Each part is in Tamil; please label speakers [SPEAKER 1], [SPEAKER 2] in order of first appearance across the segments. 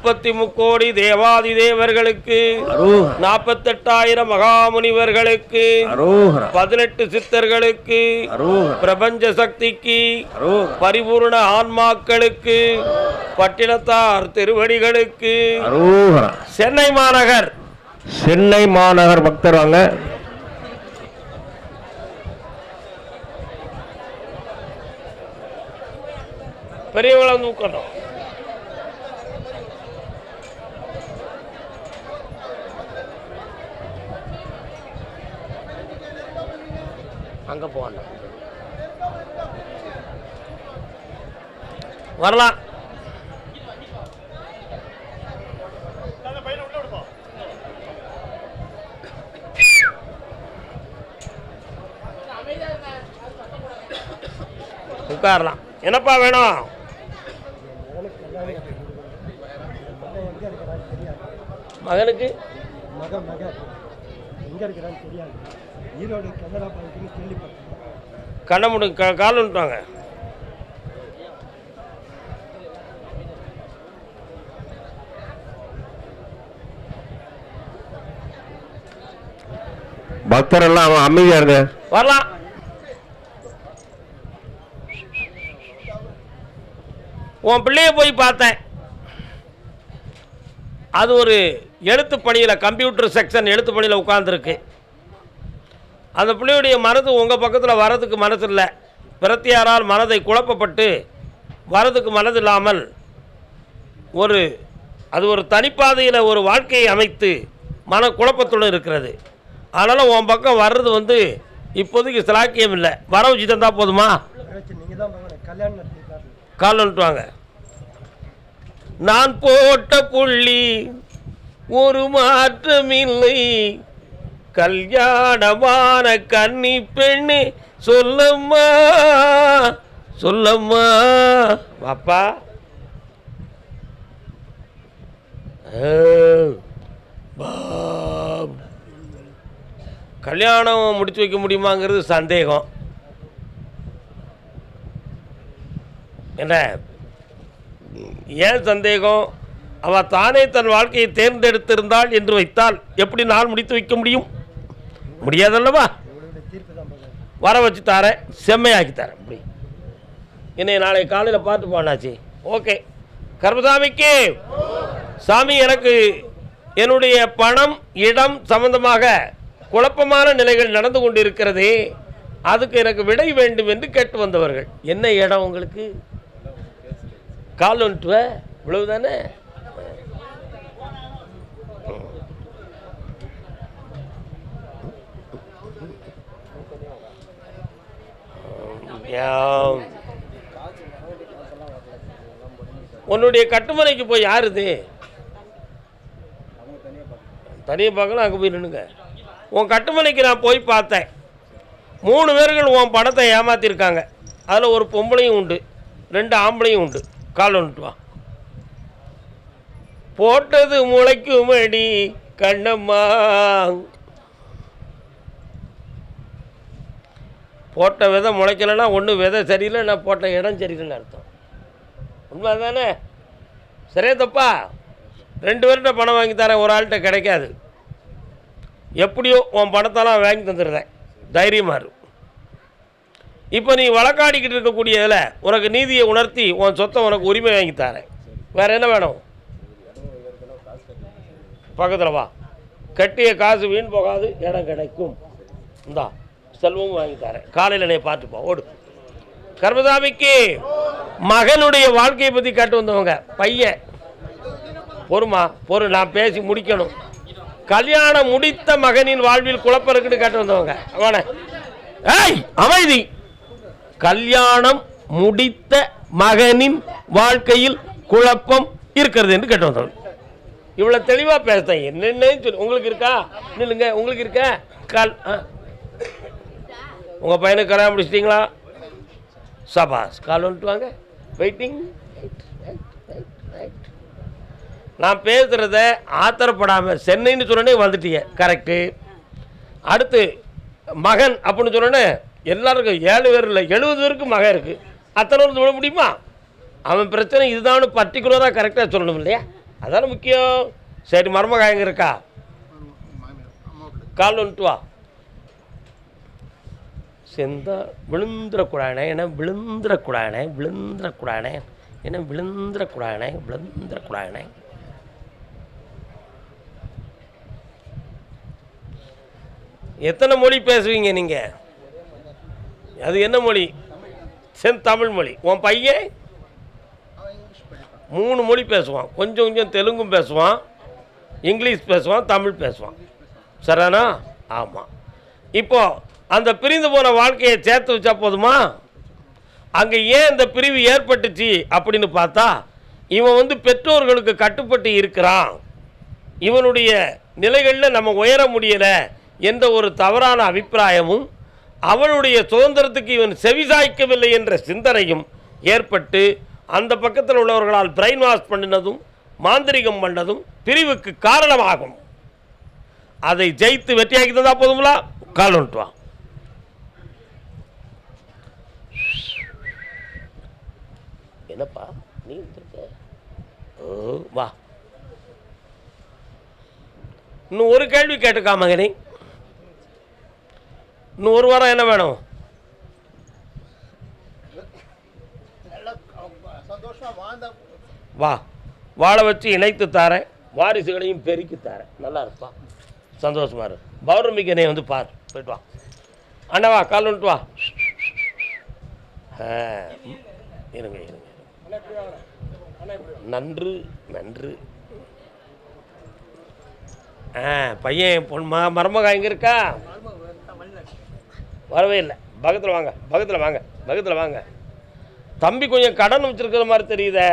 [SPEAKER 1] 33 தேவாதி தேவர்களுக்கு, 48,000 மகாமுனிவர்களுக்கு, 18 சித்தர்களுக்கு, பிரபஞ்ச சக்திக்கு, பரிபூர்ண ஆன்மாக்களுக்கு, பட்டினத்தார் திருவடிகளுக்கு. சென்னை மாநகர் பக்தர் வாங்க. பெரியவங்களை வந்து உட்காரணும். அங்க போகணும், வரலாம். உட்காரலாம். என்னப்பா வேணும்? மகனுக்கு கண்ண முடி கால் விட்டுவாங்க.
[SPEAKER 2] பக்தர் எல்லாம் அமைதியா இருங்க.
[SPEAKER 1] வரலாம். உன் பிள்ளைய போய் பார்த்தேன். அது ஒரு எழுத்து பணியில், கம்ப்யூட்டர் செக்ஷன் எழுத்து பணியில் உட்கார்ந்துருக்கு. அந்த பிள்ளையுடைய மனது உங்கள் பக்கத்தில் வரதுக்கு மனசு இல்லை. பிரத்தியாரால் மனதை குழப்பப்பட்டு வரதுக்கு மனது இல்லாமல் அது ஒரு தனிப்பாதையில் ஒரு வாழ்க்கையை அமைத்து மன குழப்பத்துடன் இருக்கிறது. அதனால் உன் பக்கம் வர்றது இப்போதைக்கு சிலாக்கியம் இல்லை. வர வச்சு தந்தா போதுமா? கால் வந்துட்டுவாங்க. நான் போட்ட புள்ளி ஒரு மாற்றமில்லை, கல்யாணமான கன்னி பெண்ணு சொல்லம்மா சொல்லம்மா. பாப்பா கல்யாணம் முடிச்சு வைக்க முடியுமாங்கிறது சந்தேகம். என்ன ஏன் சந்தேகம்? அவள் தானே தன் வாழ்க்கையை தேர்ந்தெடுத்திருந்தாள் என்று வைத்தால் எப்படி நான் முடித்து வைக்க முடியும்? முடியாதல்லவா? வர வச்சு தாரேன், செம்மையாக்கி தரேன். அப்படி என்னை நாளை காலையில் பார்த்து போனாச்சு. ஓகே. கர்மசாமிக்கு சாமி, எனக்கு என்னுடைய பணம் இடம் சம்பந்தமாக குழப்பமான நிலைகள் நடந்து கொண்டிருக்கிறதே, அதுக்கு எனக்கு விடை வேண்டும் என்று கேட்டு வந்தவர்கள். என்ன இடம் உங்களுக்கு? கால் வந்துட்டுவ, இவ்வளவு தானே. உன்னுடைய கட்டுமனைக்கு போய் யாருது? தனியாக பார்க்கணும். அங்கே போய் நின்னுங்க. உன் கட்டுமனைக்கு நான் போய் பார்த்தேன். 3 பேர்கள் உன் பணத்தை ஏமாற்றிருக்காங்க. அதில் ஒரு பொம்பளையும் உண்டு, 2 ஆம்பளையும் உண்டு. கால் வந்துட்டு வா. போட்டது முளைக்குமடி கண்ணம்மா. போட்ட விதை முளைக்கலைன்னா ஒன்று விதை சரியில்லை, நான் போட்ட இடம் சரியில்லைன்னு அர்த்தம். உண்மை தானே? சரியா தப்பா? 2 பேர்கிட்ட பணம் வாங்கி தரேன், ஒரு ஆள்கிட்ட கிடைக்காது. எப்படியோ உன் பணத்தெல்லாம் வாங்கி தந்துடுறேன், தைரியமாக இரு. இப்போ நீ வழக்காடிக்கிட்டு இருக்கக்கூடியதில் உனக்கு நீதியை உணர்த்தி உன் சொத்தை உனக்கு உரிமை வாங்கி தரேன். வேறு என்ன வேணும்? பக்கத்தில் வா. கட்டிய காசு வீண் போகாது, இடம் கிடைக்கும். இந்தா செல்வமும் வாங்கி தரேன். காலையில் என்னை பார்த்துப்பா, ஓடு. கர்மசாமிக்கு மகனுடைய வாழ்க்கையை பற்றி கேட்டு வந்தவங்க. பையன் பொறுமா பொறு, நான் பேசி முடிக்கணும். கல்யாணம் முடித்த மகனின் வாழ்வில் குழப்பம் இருக்குன்னு கேட்டு வந்தவங்க. அவன ஏய் அமைதி. கல்யாணம் முடித்த மகனின் வாழ்க்கையில் குழப்பம் இருக்கிறது என்று கேட்டு வந்தவங்க. இவ்வளோ தெளிவாக பேசுறேன். என்னென்னு சொல்லி உங்களுக்கு இருக்கா? இல்லைங்க, உங்களுக்கு இருக்கா? கால் உங்கள் பையனுக்கு கல்யாணம் முடிச்சிட்டிங்களா? சபாஸ், கால் வந்துட்டு வாங்க. வெயிட்டிங். நான் பேசுகிறத ஆத்திரப்படாமல் சென்னைன்னு சொன்னே வந்துட்டீங்க. கரெக்டு. அடுத்து மகன் அப்படின்னு சொன்னோன்னே எல்லாருக்கும் 7 பேர் இல்லை 70 பேருக்கு மகன் இருக்குது. அத்தனை சொல்ல முடியுமா? அவன் பிரச்சனை இதுதான் பர்டிகுலராக கரெக்டாக சொல்லணும் இல்லையா? அதான முக்கியம். சரி, மருமக எங்கே இருக்கா? கால் வந்துட்டு வா. செந்தா விழுந்துடக்கூடானே, என்ன விழுந்துடக்கூடானே, விழுந்துடக்கூடானே, என்ன விழுந்துடக்கூடானே, விழுந்துடக்கூடானே. எத்தனை மொழி பேசுவீங்க நீங்கள்? அது என்ன மொழி? செந்தமிழ் மொழி. உன் பையன் 3 மொழி பேசுவான். கொஞ்சம் கொஞ்சம் தெலுங்கும் பேசுவான், இங்கிலீஷ் பேசுவான், தமிழ் பேசுவான். சரிண்ணா? ஆமாம். இப்போ அந்த பிரிந்து போன வாழ்க்கையை சேர்த்து வச்சா போதுமா? அங்கே ஏன் இந்த பிரிவு ஏற்பட்டுச்சு அப்படின்னு பார்த்தா, இவன் பெற்றோர்களுக்கு கட்டுப்பட்டு இருக்கிறான், இவனுடைய நிலைகளில் நம்ம உயர முடியலை என்ற ஒரு தவறான அபிப்பிராயமும், அவளுடைய சுதந்திரத்துக்கு இவன் செவிசாய்க்கவில்லை என்ற சிந்தனையும் ஏற்பட்டு அந்த பக்கத்தில் உள்ளவர்களால் பிரெயின் வாஷ் பண்ணினதும் மாந்திரிகம் பண்ணதும் பிரிவுக்கு காரணமாகும். அதை ஜெயித்து வெற்றியாக்கி தந்தா போதுங்களா? கால் வந்துட்டு வா. என்னப்பா நீ வா. இன்னும் ஒரு கேள்வி கேட்டுக்கா மகனே. இன்னும் ஒரு வாரம் என்ன வேணும்? வா, வாழ வச்சு இணைத்து தாரேன், வாரிசுகளையும் பெருக்கி தாரேன். நல்லா இருப்பா, சந்தோஷமா இரு. பௌர்ணமிக்கு என்னை பார், போயிட்டு வா. அண்ணா வா, கால் வந்துட்டு வா. இருங்க இருங்க. நன்று நன்று. பையன் மருமகா எங்கே இருக்கா? வரவே இல்லை. பக்கத்தில் வாங்க, பக்கத்தில் வாங்க, பக்கத்தில் வாங்க. தம்பி கொஞ்சம் கடன் வச்சுருக்கிற மாதிரி தெரியுதே,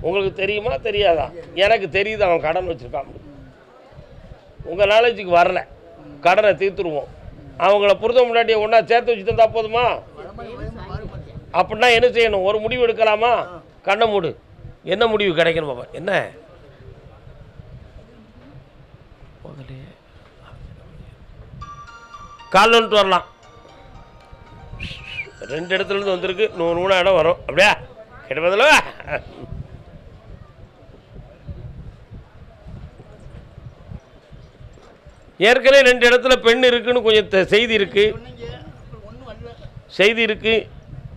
[SPEAKER 1] உங்களுக்கு தெரியுமா தெரியாதா? எனக்கு தெரியுது அவன் கடன் வச்சுருக்கான். உங்கள் நாலேஜுக்கு வரல, கடனை தீர்த்துருவோம். அவங்கள புரித முன்னாடியே ஒன்றா சேர்த்து வச்சு தந்தா போதுமா? அப்படின்னா என்ன செய்யணும்? ஒரு முடிவு எடுக்கலாமா? கண்ணை மூடு. என்ன முடிவு கிடைக்கணும் பாப்பா? என்ன கால் வந்துட்டு வரலாம். 2 இடத்துலேருந்து வந்திருக்கு, 100 இடம் வரும். அப்படியா கிடைப்பதில்ல? ஏற்கனவே 2 இடத்துல பெண் இருக்குன்னு கொஞ்சம் செய்தி இருக்குது, செய்தி இருக்குது.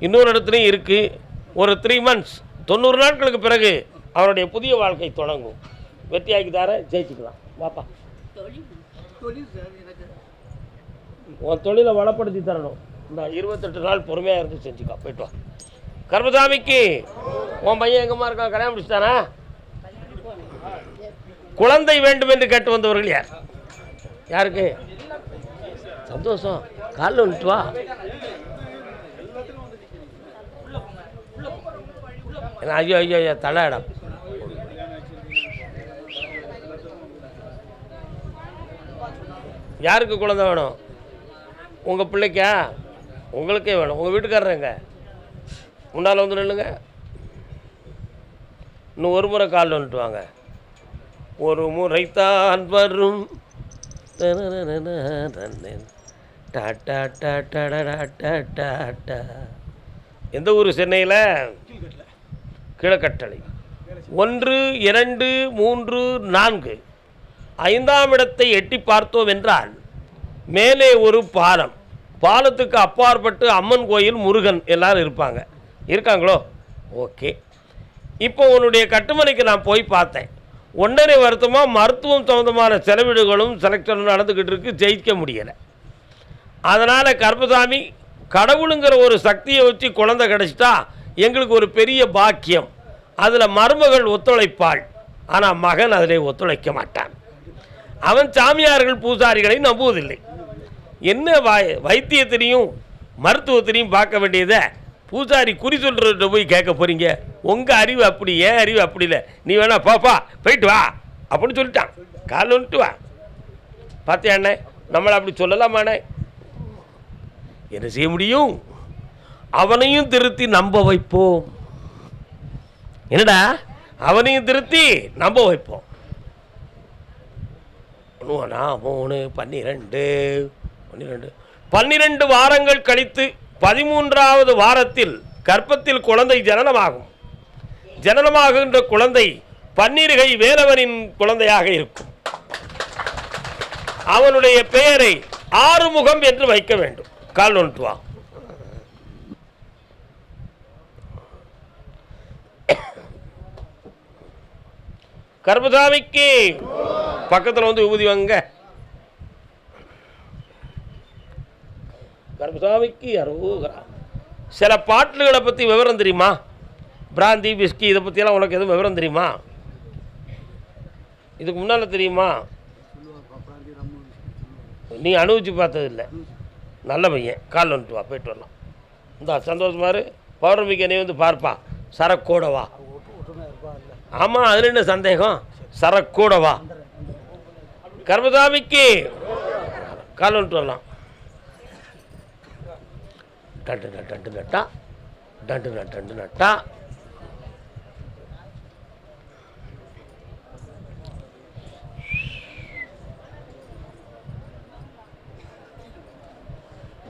[SPEAKER 1] இன்னொரு இடத்துலையும் இருக்குது. ஒரு 3 months 90 நாட்களுக்கு பிறகு அவருடைய புதிய வாழ்க்கை தொடங்கும். வெற்றியாக்கி தார ஜெயிச்சுக்கலாம். வாப்பா, உன் தொழிலை வளப்படுத்தி தரணும். இந்த 28 நாள் பொறுமையாக இருந்து செஞ்சுக்கா. போயிட்டு வா. கர்மசாமிக்கு உன் பையன் எங்கம்மா இருக்கான்? கல்யாணம் முடிச்சுட்டானா? குழந்தை வேண்டும் என்று கேட்டு வந்தவர்கள் யார்? யாருக்கு? சந்தோஷம். காலில் வந்துட்டு வா. ஐயோ ஐயோ ஐயோ, தலை இடம். யாருக்கு குழந்தை வேணும்? உங்கள் பிள்ளைக்கா? உங்களுக்கே வேணும். உங்கள் வீட்டுக்காரருங்க முன்னால் வந்து நில்லுங்க. இன்னும் ஒரு முறை காலில் வந்துட்டு வாங்க. ஒரு முறைத்தான் வரும். எந்த ஊர்? சென்னையில் கீழக்கட்டளை. 1 2 3 4 5ஆம் இடத்தை எட்டி பார்த்தோம் என்றால் மேலே ஒரு பாலம், பாலத்துக்கு அப்பாற்பட்டு அம்மன் கோயில், முருகன் எல்லாரும் இருப்பாங்க. இருக்காங்களோ? ஓகே. இப்போ உன்னுடைய கட்டுமனைக்கு நான் போய் பார்த்தேன். 1.5 வருத்தமாக மருத்துவம் சம்மந்தமான செலவிடுகளும் செலக்ஷனும் நடந்துக்கிட்டு இருக்கு, ஜெயிக்க முடியலை. அதனால் கர்மசாமி, கடவுளுங்கிற ஒரு சக்தியை வச்சு குழந்தை கிடச்சிட்டா எங்களுக்கு ஒரு பெரிய பாக்கியம். அதில் மருமகள் ஒத்துழைப்பாள், ஆனால் மகன் அதில் ஒத்துழைக்க மாட்டான். அவன் சாமியார்கள் பூசாரிகளை நம்புவதில்லை. என்ன வைத்தியத்திலையும் மருத்துவத்திலையும் பார்க்க வேண்டியதை பூசாரி குறி சொல்கிறத போய் கேட்க போகிறீங்க? உங்கள் அறிவு அப்படி, ஏன் அறிவு அப்படி இல்லை. நீ வேணா பாப்பா போயிட்டு வா அப்படின்னு சொல்லிட்டான். கால் வந்துட்டு வா. பார்த்தியாண்ணே, நம்மளை அப்படி சொல்லலாமாண்ணே? என்ன செய்ய முடியும்? அவனையும் திருத்தி நம்ப வைப்போம். என்னடா, அவனையும் திருத்தி நம்ப வைப்போம். 3 12 வாரங்கள் கழித்து 13வது வாரத்தில் கர்ப்பத்தில் குழந்தை ஜனனமாகும். ஜனனமாகின்ற குழந்தை பன்னிருகை வேலவனின் குழந்தையாக இருக்கும். அவனுடைய பெயரை ஆறுமுகம் என்று வைக்க வேண்டும். கால் ஒன்று வா. கர்மசாமிக்கு பக்கத்தில் வந்து விபூதி வாங்க. கர்மசாமிக்கு அரோகரா. சில பாட்டுகளை பற்றி விவரம் தெரியுமா? பிராந்தி பிஸ்கி இதை பற்றியெல்லாம் உனக்கு எதுவும் விவரம் தெரியுமா? இதுக்கு முன்னால் தெரியுமா? நீ அனுபவிச்சு பார்த்ததில்லை. நல்ல பையன். கால் வந்துட்டு வா, போயிட்டு வரலாம். இந்த சந்தோஷமாரு பௌர்ணமிக்கு என்னை வந்து பார்ப்பா. சரக்கூடவா? ஆமாம், அதில் என்ன சந்தேகம்? சரக்கூடவா. கர்மசாமிக்கு கால் வந்துட்டு வரலாம். டண்டு நட்டு நட்டா, டண்டு நட்டு நட்டா.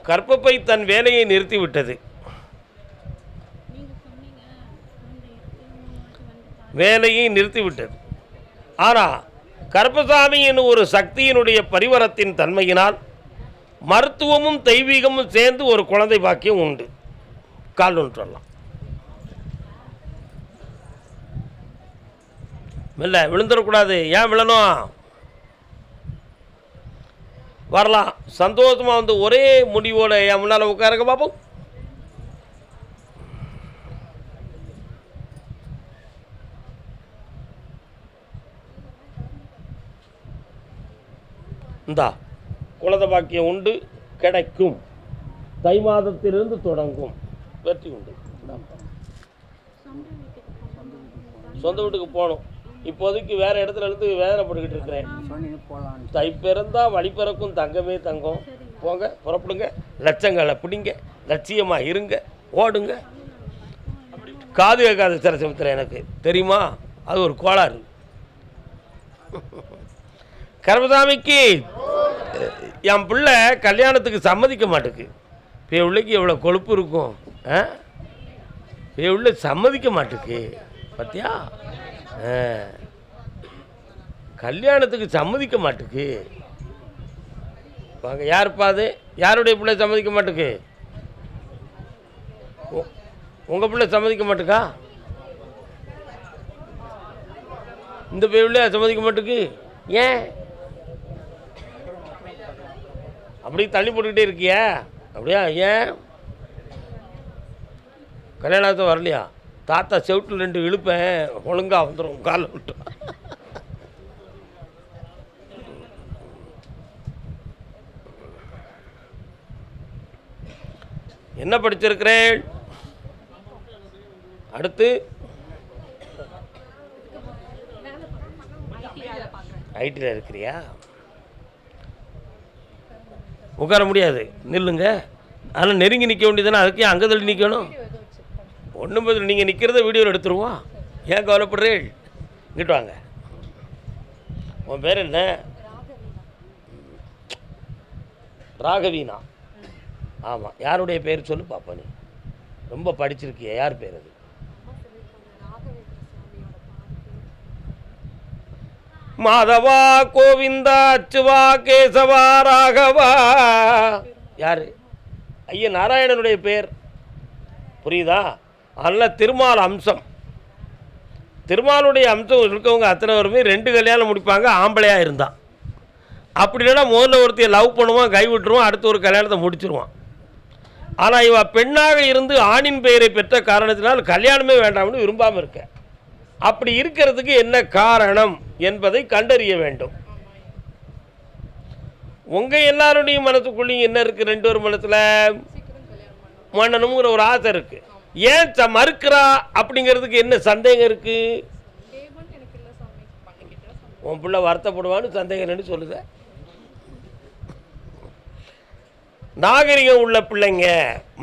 [SPEAKER 1] கர்ப்பப்பை தன் வேலையை நிறுத்திவிட்டது. வேலையை நிறுத்திவிட்டது. ஆனால் கர்ப்பசாமியின் ஒரு சக்தியினுடைய பரிவரத்தின் தன்மையினால் மருத்துவமும் தெய்வீகமும் சேர்ந்து ஒரு குழந்தை பாக்கியம் உண்டு. கால் ஒன்று வரலாம். மெல்ல விழுந்துடக்கூடாது. ஏன் விழணும்? வரலாம். சந்தோஷமாக வந்து ஒரே முடிவோட என் முன்னால் உட்காருங்க பாப்போம். இந்தா குழந்தை பாக்கியம் உண்டு, கிடைக்கும். தை மாதத்திலிருந்து தொடங்கும். வெற்றி உண்டு. சொந்த வீட்டுக்கு போகணும். இப்போதைக்கு வேறு இடத்துல இருந்து வேதனைப்பட்டுக்கிட்டு இருக்கிறேன். தை பிறந்தா வழி பிறக்கும் தங்கமே தங்கம். போங்க, புறப்படுங்க. லட்சங்களை பிடிங்க, லட்சியமாக இருங்க, ஓடுங்க. காது கேட்காத சில சமயத்தில் எனக்கு தெரியுமா? அது ஒரு கோளாறு. கர்மசாமிக்கு என் பிள்ளை கல்யாணத்துக்கு சம்மதிக்க மாட்டேக்கு. பிள்ளைக்கு எவ்வளோ கொழுப்பு இருக்கும். பிள்ளை சம்மதிக்க மாட்டேக்கு. பார்த்தியா? கல்யாணத்துக்கு சம்மதிக்க மாட்டேக்கு. வாங்க. யாருப்பா அது? யாருடைய பிள்ளை சம்மதிக்க மாட்டேக்கு? உங்கள் பிள்ளை சம்மதிக்க மாட்டேக்கா? இந்த பிள்ளை சம்மதிக்க மாட்டேக்கு. ஏன் அப்படி தள்ளி போட்டுக்கிட்டே இருக்கியா? அப்படியா? ஏன் கல்யாணத்தை வரலையா? தாத்தா செவுட்டில் 2 இழுப்பேன், ஒழுங்காக வந்துடும். காலை விட்டு என்ன படிச்சிருக்கிறேன்? அடுத்து ஐடியில் இருக்கிறியா? உட்கார முடியாது, நில்லுங்க. அதனால் நெருங்கி நிற்க வேண்டியதானே. அதுக்கு அங்கே தள்ளி நிற்கணும். ஒன்றும் பதில். நீங்கள் நிற்கிறத வீடியோவில் எடுத்துருவோம். ஏன் கவலைப்படுறேன்? இங்கிட்டு வாங்க. உன் பேர் என்ன? ராகவீனா. ஆமாம். யாருடைய பேர் சொல்லு பாப்பா. நீ ரொம்ப படிச்சிருக்கிய. யார் பேர் அது? மாதவா, கோவிந்தா, அச்சுவா, கேசவா, ராகவா. யார்? ஐயா நாராயணனுடைய பேர். புரியுதா? அதனால் திருமால் அம்சம். திருமாலுடைய அம்சம் இருக்கவங்க அத்தனை பேருமே 2 கல்யாணம் முடிப்பாங்க, ஆம்பளையாக இருந்தால். அப்படி இல்லைன்னா முதல்ல ஒருத்தையை லவ் பண்ணுவான், கை விட்டுருவான், அடுத்து ஒரு கல்யாணத்தை முடிச்சிருவான். ஆனால் இவ பெண்ணாக இருந்து ஆணின் பெயரை பெற்ற காரணத்தினால் கல்யாணமே வேண்டாம்னு விரும்பாமல் இருக்க. அப்படி இருக்கிறதுக்கு என்ன காரணம் என்பதை கண்டறிய வேண்டும். உங்கள் எல்லாருடைய மனசுக்குள்ளேயும் என்ன இருக்குது? 2 பேர் மனசில் மன்னனுங்கிற ஒரு ஆசை இருக்குது. ஏன் மறுக்கிறா அப்படிங்கிறதுக்கு என்ன சந்தேகம் இருக்குது? உன் பிள்ளை வருத்தப்படுவான்னு சந்தேகம் இல்லைன்னு சொல்லுத. நாகரிகம் உள்ள பிள்ளைங்க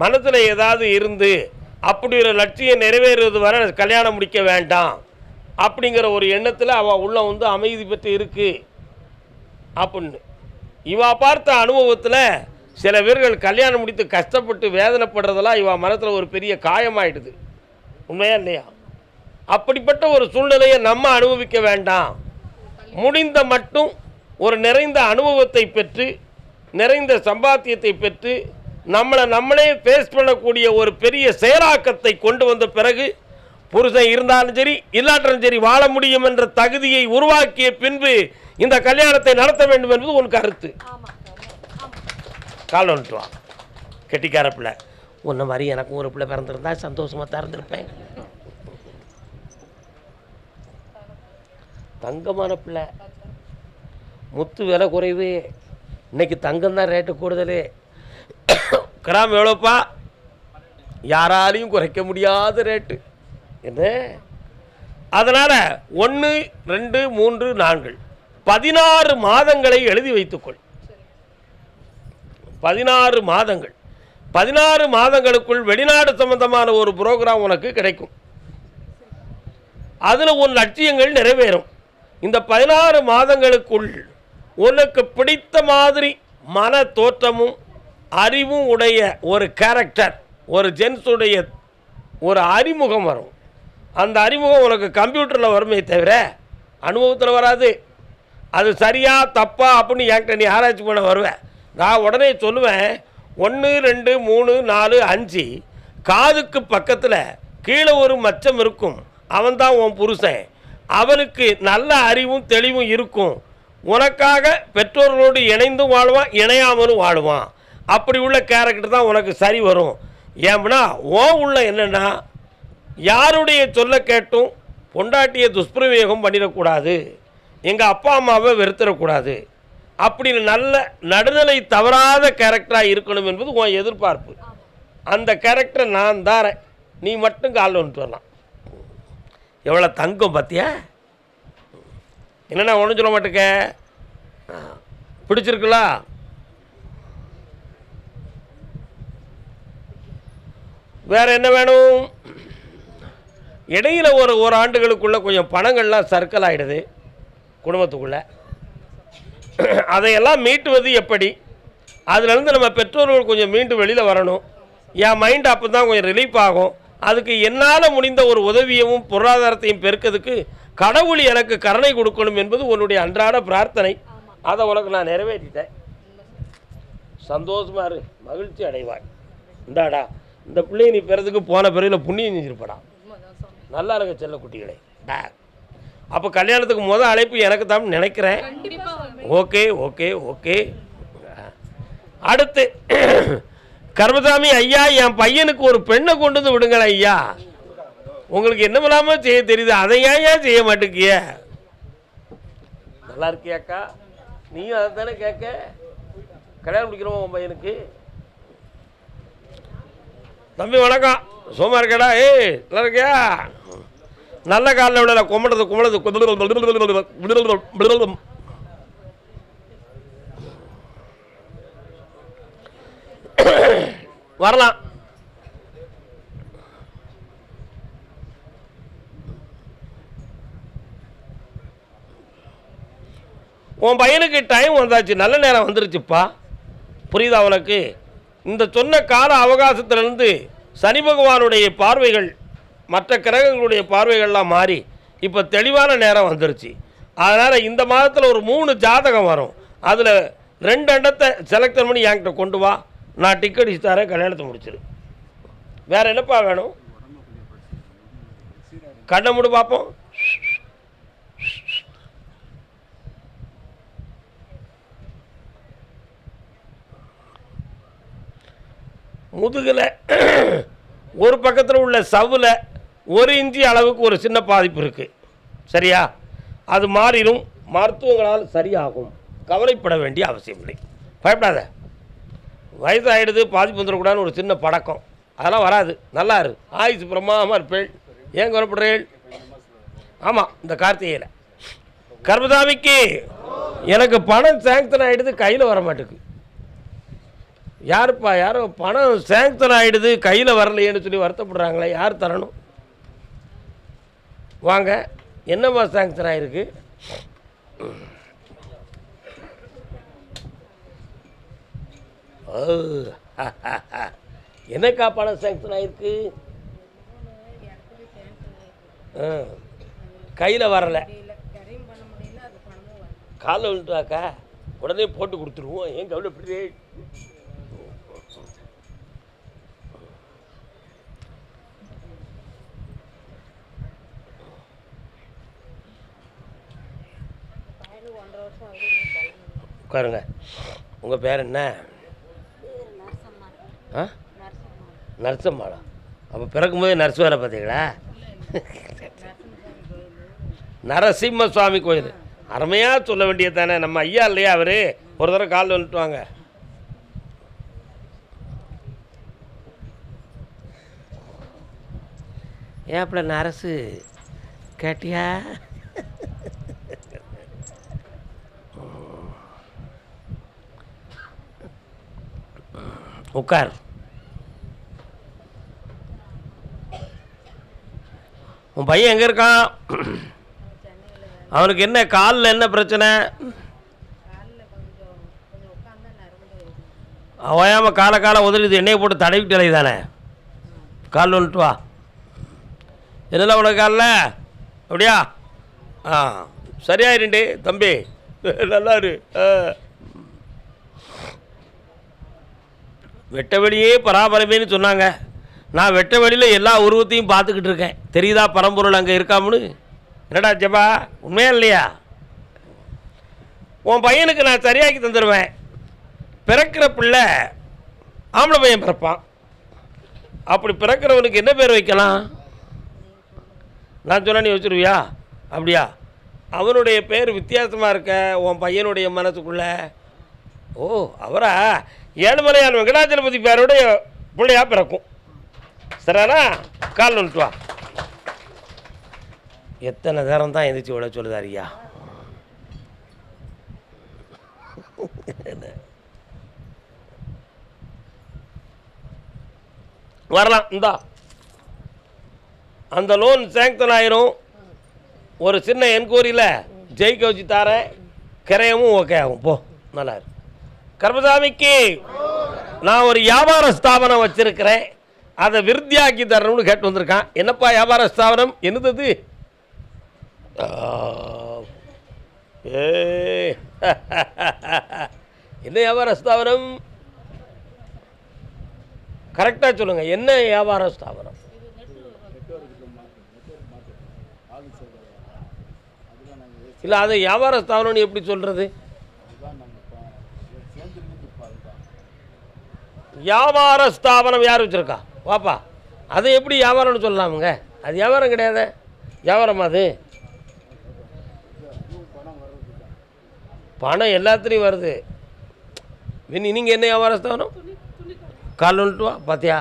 [SPEAKER 1] மனசில் ஏதாவது இருந்து அப்படி ஒரு லட்சியம் நிறைவேறுவது வரை கல்யாணம் முடிக்க வேண்டாம் அப்படிங்கிற ஒரு எண்ணத்தில் அவள் உள்ள வந்து அமைதி பெற்று இருக்கு அப்படின்னு. இவா பார்த்த அனுபவத்தில் சில பேர்கள் கல்யாணம் முடித்து கஷ்டப்பட்டு வேதனைப்படுறதெல்லாம் இவா மனத்தில் ஒரு பெரிய காயமாயிடுது. உண்மையா இல்லையா? அப்படிப்பட்ட ஒரு சூழ்நிலையை நம்ம அனுபவிக்க வேண்டாம். முடிந்த மட்டும் ஒரு நிறைந்த அனுபவத்தை பெற்று நிறைந்த சம்பாத்தியத்தை பெற்று நம்மளே ஃபேஸ் பண்ணக்கூடிய ஒரு பெரிய செயலாக்கத்தை கொண்டு வந்த பிறகு புருஷன் இருந்தாலும் சரி இல்லாட்டாலும் சரி வாழ முடியும் என்ற தகுதியை உருவாக்கிய பின்பு இந்த கல்யாணத்தை நடத்த வேண்டும் என்பது உன் கருத்து. கால் வந்துட்டு கெட்டிக்கார பிள்ளை உன்ன மாதிரி எனக்கும் ஒரு பிள்ளை பிறந்திருந்தா சந்தோஷமாக தான் இருந்திருப்பேன். தங்கமான பிள்ளை, முத்து விலை குறைவு, இன்னைக்கு தங்கம் தான் ரேட்டு கூடுதல். கிராம் எவ்வளோப்பா? யாராலையும் குறைக்க முடியாத ரேட்டு என்ன. அதனால் 1, 2, 3, 4 16 மாதங்களை எழுதி வைத்துக்கொள். 16 மாதங்கள். 16 மாதங்களுக்குள் வெளிநாடு சம்பந்தமான ஒரு புரோகிராம் உனக்கு கிடைக்கும். அதில் உன் லட்சியங்கள் நிறைவேறும். இந்த 16 மாதங்களுக்குள் உனக்கு பிடித்த மாதிரி மன தோற்றமும் அறிவும் உடைய ஒரு கேரக்டர், ஒரு ஜென்ஸுடைய ஒரு அறிமுகம் வரும். அந்த அறிமுகம் உனக்கு கம்ப்யூட்டரில் வருமே தவிர அனுபவத்தில் வராது. அது சரியா தப்பா அப்படின்னு என்கிட்ட நீ ஆராய்ச்சி பண்ண வருவேன். நான் உடனே சொல்லுவேன் 1, 2, 3, 4, 5 காதுக்கு பக்கத்தில் கீழே ஒரு மச்சம் இருக்கும். அவன்தான் உன் புருஷன். அவனுக்கு நல்ல அறிவும் தெளிவும் இருக்கும். உனக்காக பெற்றோர்களோடு இணைந்தும் வாழ்வான், இணையாமலும் வாழ்வான். அப்படி உள்ள கேரக்டர் தான் உனக்கு சரி வரும். ஏன்னா உள்ள என்னென்னா யாருடைய சொல்ல கேட்டும் பொண்டாட்டியை துஷ்பிரயோகம் பண்ணிடக்கூடாது, எங்கள் அப்பா அம்மாவை வெறுத்துடக்கூடாது, அப்படின்னு நல்ல நடுநிலை தவறாத கேரக்டராக இருக்கணும் என்பது உன் எதிர்பார்ப்பு. அந்த கேரக்டரை நான் தாரேன், நீ மட்டும் காலில் வந்துட்டு வரலாம். எவ்வளோ தங்கம் பார்த்தியா? என்னென்ன ஒன்றும் சொல்ல மாட்டேங்க. பிடிச்சிருக்குல்ல? வேறு என்ன வேணும்? இடையில் ஒரு ஆண்டுகளுக்குள்ளே கொஞ்சம் பணங்கள்லாம் சர்க்கிள் ஆகிடுது குடும்பத்துக்குள்ளே. அதையெல்லாம் மீட்டுவது எப்படி? அதுலேருந்து நம்ம பெற்றோர்கள் கொஞ்சம் மீண்டு வெளியில் வரணும். என் மைண்ட் அப்போ தான் கொஞ்சம் ரிலீஃப் ஆகும். அதுக்கு என்னால் முடிந்த ஒரு உதவியவும் பொருளாதாரத்தையும் பெருக்கிறதுக்கு கடவுள் எனக்கு கருணை கொடுக்கணும் என்பது உன்னுடைய அன்றாட பிரார்த்தனை. அதை உனக்கு நான் நிறைவேற்றிட்டேன். சந்தோஷமாக இரு, மகிழ்ச்சி அடைவாய். இந்தாடா இந்த பிள்ளையை நீ பிறதுக்கு போன பிறகு புண்ணியம் செஞ்சிருப்படா. நல்லா இருக்க செல்ல குட்டிகளே. அப்போ கல்யாணத்துக்கு முதல் அழைப்பு எனக்கு தான் நினைக்கிறேன். Okay okay okay. அடுத்து கர்மசாமி ஐயா, என் பையனுக்கு ஒரு பெண்ணை கொண்டு வந்து விடுங்களேன் ஐயா. உங்களுக்கு என்ன இல்லாமல் செய்ய தெரியுது, அதை ஏன் செய்ய மாட்டேங்கிய? நல்லா இருக்கியாக்கா? நீயும் அதை தானே கேட்க. கல்யாணம் முடிக்கிறோமா உன் பையனுக்கு? தம்பி வணக்கம், சோமா இருக்கடா? நல்லா இருக்கியா? நல்ல காலில் விடல, கும்பலது வரலாம். உன் பையனுக்கு டைம் வந்தாச்சு, நல்ல நேரம் வந்துருச்சுப்பா. புரியுதா உனக்கு? இந்த சொன்ன கால அவகாசத்திலிருந்து சனி பகவானுடைய பார்வைகள் மற்ற கிரகங்களுடைய பார்வைகள்லாம் மாறி இப்போ தெளிவான நேரம் வந்துருச்சு. அதனால் இந்த மாதத்தில் ஒரு 3 ஜாதகம் வரும். அதில் 2 எண்ணத்தை செலக்ட் பண்ணி என்கிட்ட கொண்டு வா, நான் டிக்கெட் தரேன், கல்யாணத்தை முடிச்சிரு. வேறு என்னப்பா வேணும்? கண்ணை மூடு பார்ப்போம். முதுகில் ஒரு பக்கத்தில் உள்ள சவ்வில் 1 இன்ச்சு அளவுக்கு ஒரு சின்ன பாதிப்பு இருக்குது. சரியா? அது மாறிடும், மருத்துவங்களால் சரியாகும். கவலைப்பட வேண்டிய அவசியம் இல்லை, பயப்படாத. வயசாகிடுது, பாதிப்பு வந்துடக்கூடாதுன்னு ஒரு சின்ன பழக்கம், அதெல்லாம் வராது. நல்லா இரு, ஆயுசு பிரமாதமாக இருப்பேள். ஏன் குறப்படுறேள்? ஆமாம், இந்த கார்த்திகையில் கர்மசாமிக்கு எனக்கு பணம் சேங்க்ஷன் ஆகிடுது, கையில் வர மாட்டேங்குது. யாருப்பா யாரோ பணம் சேங்க்ஷன் ஆகிடுது கையில் வரலையேன்னு சொல்லி வருத்தப்படுறாங்களே, யார் தரணும்? வாங்க, என்னம்மா சேங்க்ஷன் ஆகிருக்கு? என்னக்கா பணம் சேங்க்ஷன் ஆகிருக்கு? கையில் வரலை, காலில் விழுந்துட்டாக்கா உடனே போட்டு கொடுத்துருவோம். ஏன் கவலை எப்படி? உட்காருங்க. உங்கள் பேர் என்ன? ஆ, நரசம்மாளா? அப்போ பிறக்கும்போதே நர்ஸ் வேலை பார்த்தீங்களா? நரசிம்ம சுவாமி கோயில் அருமையாக சொல்ல வேண்டியது தானே. நம்ம ஐயா இல்லையா அவர்? ஒரு தடவை காலில் வந்துட்டு வாங்க. ஏன் அப்படி நரசு கேட்டியா? உட்கார். உன் பையன் எங்கே இருக்கான்? அவனுக்கு என்ன காலில் என்ன பிரச்சனை? ஓயாமல் காலை உதறிது, எண்ணெயை போட்டு தடவிட்டு அலை தானே. கால் வந்துட்டு வா. என்னல உனக்கு காலில் அப்படியா? சரியாயிருண்டு தம்பி, நல்லாரு. வெட்ட வெளியே பராபரமேன்னு சொன்னாங்க. நான் வெட்ட வெளியில் எல்லா உருவத்தையும் பார்த்துக்கிட்டு இருக்கேன். தெரியுதா பரம்பொருள் அங்கே இருக்காமுன்னு? என்னடா ஜபா, உண்மையா இல்லையா? உன் பையனுக்கு நான் சரியாக்கி தந்துடுவேன். பிறக்கிற பிள்ளை ஆம்பளை பையன் பிறப்பான். அப்படி பிறக்கிறவனுக்கு என்ன பேர் வைக்கலாம்? நான் சொன்ன நீ வச்சுருவியா? அப்படியா? அவனுடைய பேர் வித்தியாசமாக இருக்க உன் பையனுடைய மனசுக்குள்ளே. ஓ, அவரா? ஏழுமலையான் வெங்கடாச்சலபதி பேருடைய பிள்ளையாக பிறக்கும். சரிண்ணா? கால் வந்துட்டு வா. எத்தனை நேரம் தான் எந்திரிச்சு விட சொல்லுதாரியா? வரலாம். இந்தா அந்த லோன் சேங்க்ஷன் ஆயிரும். ஒரு சின்ன என்கொயரியில் ஜெயிக்க வச்சு தாரேன். கிரயமும் ஓகே ஆகும். போ, நல்லா இருக்கு. கர்மசாமிக்கு நான் ஒரு வியாபார ஸ்தாபனம் வச்சிருக்கிறேன், அதை விருத்தியாக்கி தரணும்னு கேட்டு வந்திருக்கான். என்னப்பா வியாபார ஸ்தாபனம்? என்னது? ஏ என்ன வியாபார ஸ்தாபனம்? கரெக்டாக சொல்லுங்கள். என்ன வியாபார ஸ்தாபனம்? இல்லை, அது வியாபார ஸ்தாபனம்னு எப்படி சொல்கிறது? வியாபார ஸ்தாபனம் யார் வச்சுருக்கா? வாப்பா, அதை எப்படி வியாபாரம்னு சொல்லலாமுங்க? அது வியாபாரம் கிடையாது. வியாபாரம் அது பணம் எல்லாத்துலேயும் வருது. நீங்கள் என்ன வியாபார ஸ்தாபனம்? கால் வந்துட்டு வா. பார்த்தியா?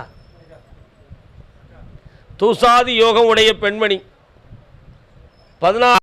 [SPEAKER 1] தூசாதி யோகம் உடைய பெண்மணி 14